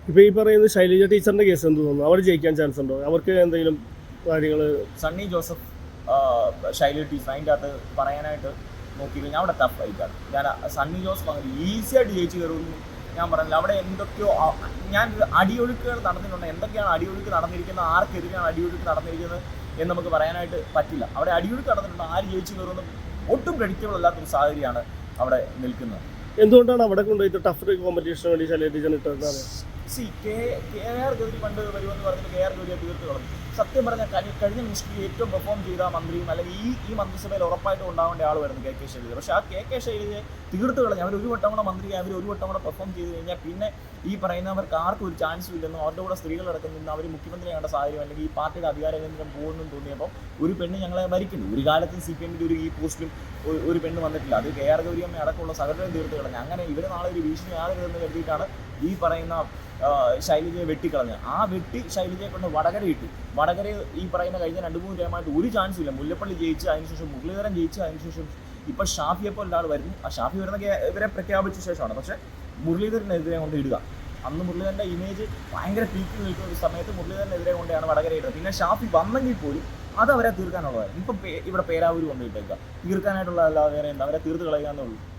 ഇപ്പോൾ ഈ പറയുന്ന ശൈലജ ടീച്ചറിൻ്റെ കേസ് എന്ത് തോന്നുന്നു? അവർ ജയിക്കാൻ ചാൻസ് ഉണ്ടോ? അവർക്ക് എന്തെങ്കിലും കാര്യങ്ങൾ? സണ്ണി ജോസഫ് ശൈലജ ടീച്ചർ അതിൻ്റെ അകത്ത് പറയാനായിട്ട് നോക്കിക്കഴിഞ്ഞാൽ അവിടെ ടഫ് ഫൈറ്റാണ്. ഞാൻ സണ്ണി ജോസഫ് അങ്ങനെ ഈസിയായിട്ട് ജയിച്ചു കയറുമെന്ന് ഞാൻ പറഞ്ഞില്ല. അവിടെ എന്തൊക്കെയോ ഞാൻ അടിയൊഴുക്കുകൾ നടന്നിട്ടുണ്ട്. എന്തൊക്കെയാണ് അടിയൊഴുക്ക് നടന്നിരിക്കുന്നത്, ആർക്കെതിരെയാണ് അടിയൊഴുക്ക് നടന്നിരിക്കുന്നത് എന്ന് നമുക്ക് പറയാനായിട്ട് പറ്റില്ല. അവിടെ അടിയൊഴുക്ക് നടന്നിട്ടുണ്ട്. ആര് ജയിച്ചു കയറുമെന്ന് ഒട്ടും പ്രഡിക്റ്റബിൾ അല്ലാത്തൊരു സാഹചര്യമാണ് അവിടെ നിൽക്കുന്നത്. എന്തുകൊണ്ടാണ് അവിടെ കൊണ്ടുപോയിട്ട് ടഫ് കോമ്പറ്റീഷന് വേണ്ടി ശൈലജ ടീച്ചർ ഇട്ടതാണ്? കെ ആർ ഗൗരി പണ്ട് വരുമെന്ന് പറഞ്ഞിട്ട് കെ ആർ ഗൗരിയെ തീർത്ത് കളഞ്ഞു. സത്യം പറഞ്ഞാൽ കഴിഞ്ഞ മിനിസ്ട്രിയിൽ ഏറ്റവും പെർഫോം ചെയ്ത മന്ത്രിയും അല്ലെങ്കിൽ ഈ മന്ത്രിസഭയിൽ ഉറപ്പായിട്ടും ഉണ്ടാവേണ്ട ആൾ വരുന്നത് കെ ശൈലജ. പക്ഷേ ആ കെ ശൈലജയെ തീർത്ത് കളഞ്ഞു. അവർ ഒരു വട്ടം കൂടെ മന്ത്രിയായി, അവർ ഒരു വട്ടം കൂടെ പെർഫോം ചെയ്ത് കഴിഞ്ഞാൽ പിന്നെ ഈ പറയുന്നവർക്ക് ആർക്കും ഒരു ചാൻസും ഇല്ലെന്നും അവരുടെ കൂടെ സ്ത്രീകളടക്കം നിന്ന് അവർ മുഖ്യമന്ത്രിയാകേണ്ട സാഹചര്യം അല്ലെങ്കിൽ ഈ പാർട്ടിയുടെ അധികാര കേന്ദ്രം പോകുമെന്നും തോന്നിയപ്പോൾ ഒരു പെണ്ണ് ഞങ്ങളെ ഭരിക്കുന്നു. ഒരു കാലത്തും CPM-ന്റെ ഈ പോസ്റ്റിലും ഒരു പെണ്ണ് വന്നിട്ടില്ല. അത് കെ ആർ ഗൗരിയമ്മ അടക്കമുള്ള സകലരെ തീർത്ത് കളഞ്ഞു. അങ്ങനെ ഇവർ നാളെ ഒരു ഭീഷണി ആകരുതെന്ന് കരുതിയിട്ടാണ് ഈ പറയുന്ന ശൈലജയെ വെട്ടിക്കളഞ്ഞ് ആ ശൈലജയെ കൊണ്ട് വടകര ഇട്ടു. വടകര ഈ പറയുന്ന കഴിഞ്ഞ 2-3 ടൈമായിട്ട് ഒരു ചാൻസും ഇല്ല. മുല്ലപ്പള്ളി ജയിച്ച് അതിനുശേഷം മുരളീധരൻ ജയിച്ച് അതിനുശേഷം ഇപ്പം ഷാഫിയെപ്പോൾ ഒരാൾ വരുന്നു. ആ ഷാഫി വരുന്ന ഇവരെ പ്രഖ്യാപിച്ച ശേഷമാണ്. പക്ഷേ മുരളീധരനെതിരെ കൊണ്ട് ഇടുക. അന്ന് മുരളീധരൻ്റെ ഇമേജ് ഭയങ്കര പീക്കിൽ നിൽക്കുന്ന ഒരു സമയത്ത് മുരളീധരനെതിരെ കൊണ്ടാണ് വടകര ഇടുന്നത്. പിന്നെ ഷാഫി വന്നെങ്കിൽ പോലും അത് അവരെ തീർക്കാനുള്ളതായിരുന്നു. ഇപ്പം ഇവിടെ പേരാവൂർ കൊണ്ടിട്ടേക്കുക തീർക്കാനായിട്ടുള്ള അല്ലാതെ വേറെ എന്താ, അവരെ തീർത്ത് കളയുക എന്നുള്ളൂ.